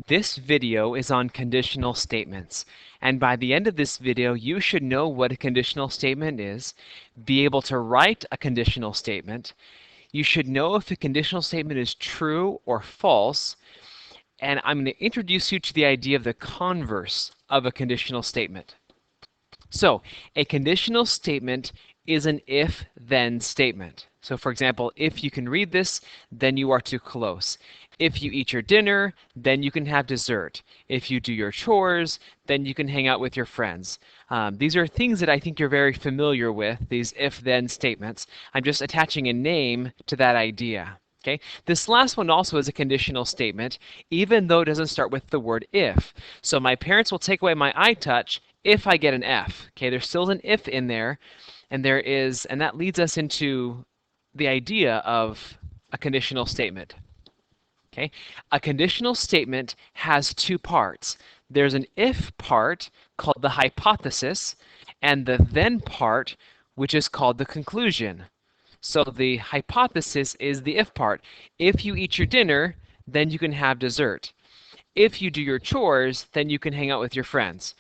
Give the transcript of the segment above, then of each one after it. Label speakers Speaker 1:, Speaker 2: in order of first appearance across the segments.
Speaker 1: This video is on conditional statements, and by the end of this video, you should know what a conditional statement is, be able to write a conditional statement. You should know if a conditional statement is true or false, and I'm going to introduce you to the idea of the converse of a conditional statement. So, a conditional statement is an if-then statement. So, for example, if you can read this, then you are too close. If you eat your dinner, then you can have dessert. If you do your chores, then you can hang out with your friends. These are things that I think you're very familiar with, these if-then statements. I'm just attaching a name to that idea. Okay? This last one also is a conditional statement, even though it doesn't start with the word if. So my parents will take away my eye touch if I get an F. Okay, there's still an if in there, and that leads us into the idea of a conditional statement. Okay, a conditional statement has two parts. There's an if part called the hypothesis, and the then part, which is called the conclusion. So the hypothesis is the if part. If you eat your dinner, then you can have dessert. If you do your chores, then you can hang out with your friends.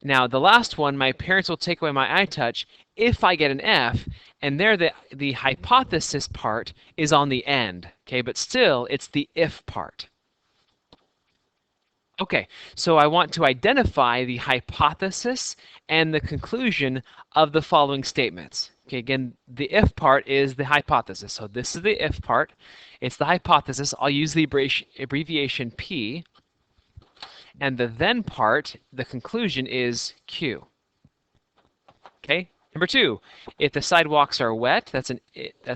Speaker 1: Now, the last one, my parents will take away my eye touch if I get an F, and there the hypothesis part is on the end, okay? But still, it's the if part. Okay, so I want to identify the hypothesis and the conclusion of the following statements. Okay, again, the if part is the hypothesis. So this is the if part. It's the hypothesis. I'll use the abbreviation P. And the then part, the conclusion, is Q. Okay? Number two, if the sidewalks are wet, that's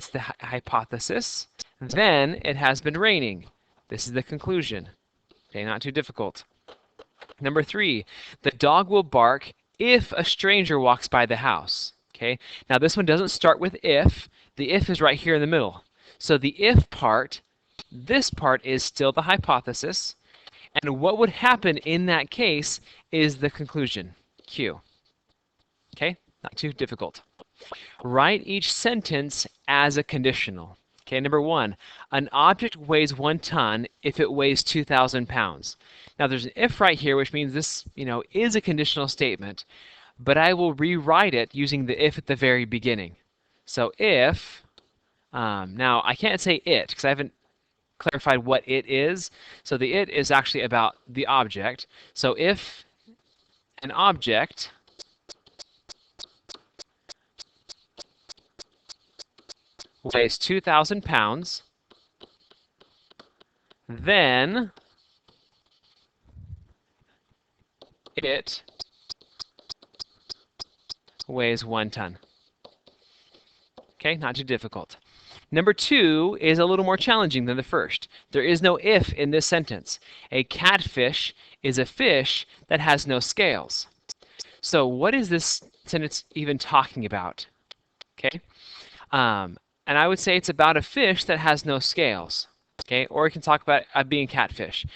Speaker 1: the hypothesis. Then it has been raining. This is the conclusion. Okay, not too difficult. Number three, the dog will bark if a stranger walks by the house. Okay? Now this one doesn't start with if. The if is right here in the middle. So the if part, this part is still the hypothesis. And what would happen in that case is the conclusion, Q. Okay, not too difficult. Write each sentence as a conditional. Okay, number one, an object weighs 1 ton if it weighs 2,000 pounds. Now there's an if right here, which means this, is a conditional statement, but I will rewrite it using the if at the very beginning. So if, now I can't say it because I haven't clarified what it is. So the it is actually about the object. So if an object weighs 2,000 pounds, then it weighs 1 ton. Okay, not too difficult. Number two is a little more challenging than the first. There is no if in this sentence. A catfish is a fish that has no scales. So what is this sentence even talking about? Okay, and I would say it's about a fish that has no scales. Okay, or we can talk about being catfish.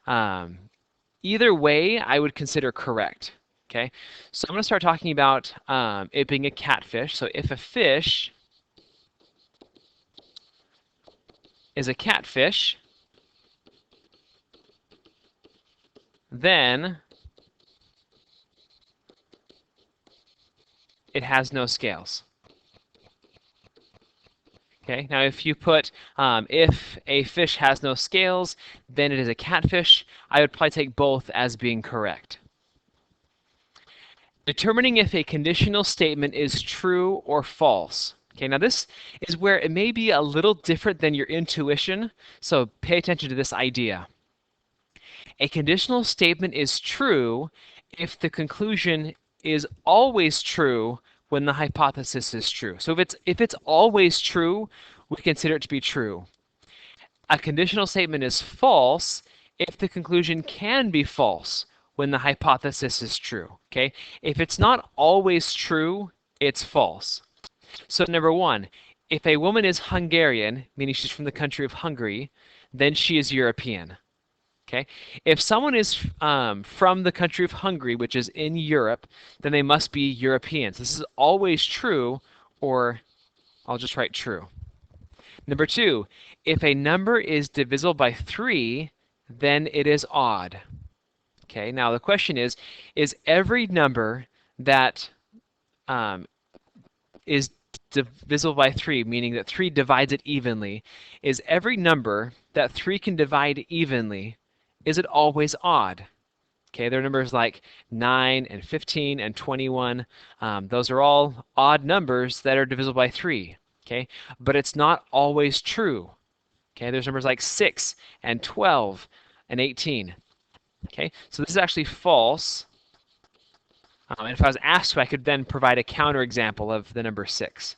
Speaker 1: Either way, I would consider correct. Okay, so I'm going to start talking about it being a catfish. So if a fish is a catfish, then it has no scales. Okay, now if you put if a fish has no scales, then it is a catfish, I would probably take both as being correct. Determining if a conditional statement is true or false. Okay, now this is where it may be a little different than your intuition, so pay attention to this idea. A conditional statement is true if the conclusion is always true when the hypothesis is true. So if it's always true, we consider it to be true. A conditional statement is false if the conclusion can be false when the hypothesis is true. Okay? If it's not always true, it's false. So number one, if a woman is Hungarian, meaning she's from the country of Hungary, then she is European. Okay? If someone is from the country of Hungary, which is in Europe, then they must be Europeans. This is always true, or I'll just write true. Number two, if a number is divisible by 3, then it is odd. Okay, now the question is every number that um, is divisible by 3, meaning that 3 divides it evenly, is every number that 3 can divide evenly, is it always odd? Okay, there are numbers like 9 and 15 and 21. Those are all odd numbers that are divisible by 3. Okay, but it's not always true. Okay, there's numbers like 6 and 12 and 18. Okay, so this is actually false. And if I was asked to, I could then provide a counterexample of the number 6.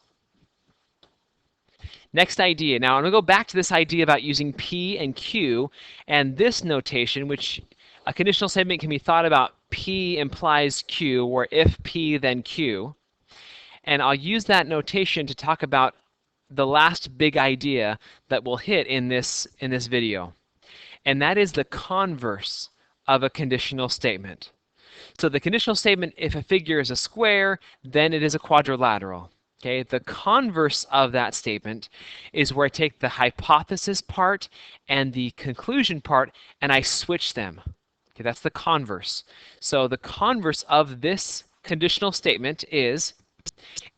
Speaker 1: Next idea. Now I'm going to go back to this idea about using P and Q and this notation, which a conditional statement can be thought about P implies Q, or if P then Q. And I'll use that notation to talk about the last big idea that we'll hit in this video. And that is the converse of a conditional statement. So the conditional statement, if a figure is a square, then it is a quadrilateral. Okay, the converse of that statement is where I take the hypothesis part and the conclusion part and I switch them. Okay, that's the converse. So the converse of this conditional statement is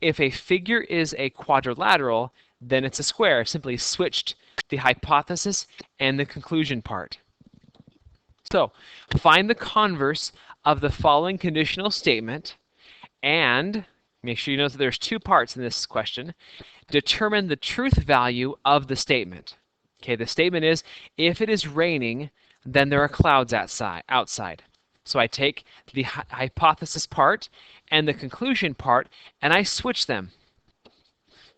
Speaker 1: if a figure is a quadrilateral, then it's a square. I've simply switched the hypothesis and the conclusion part. So find the converse of the following conditional statement and make sure you know that there's two parts in this question. Determine the truth value of the statement. Okay, the statement is, if it is raining, then there are clouds outside. So I take the hypothesis part and the conclusion part, and I switch them.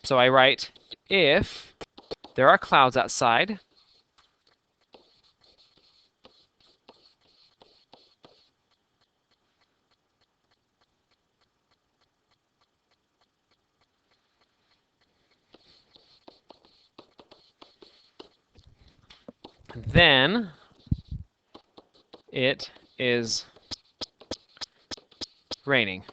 Speaker 1: So I write, if there are clouds outside, then it is raining.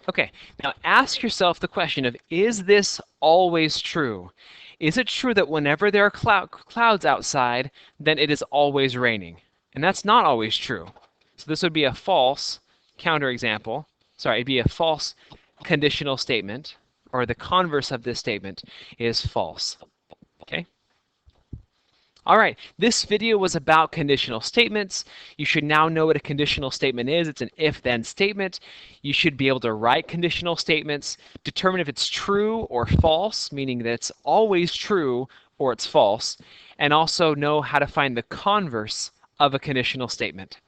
Speaker 1: Okay, now ask yourself the question of, is this always true? Is it true that whenever there are clouds outside, then it is always raining? And that's not always true. So this would be a false counterexample. Sorry, it'd be a false conditional statement, or the converse of this statement is false. Okay? All right, this video was about conditional statements. You should now know what a conditional statement is. It's an if-then statement. You should be able to write conditional statements, determine if it's true or false, meaning that it's always true or it's false, and also know how to find the converse of a conditional statement.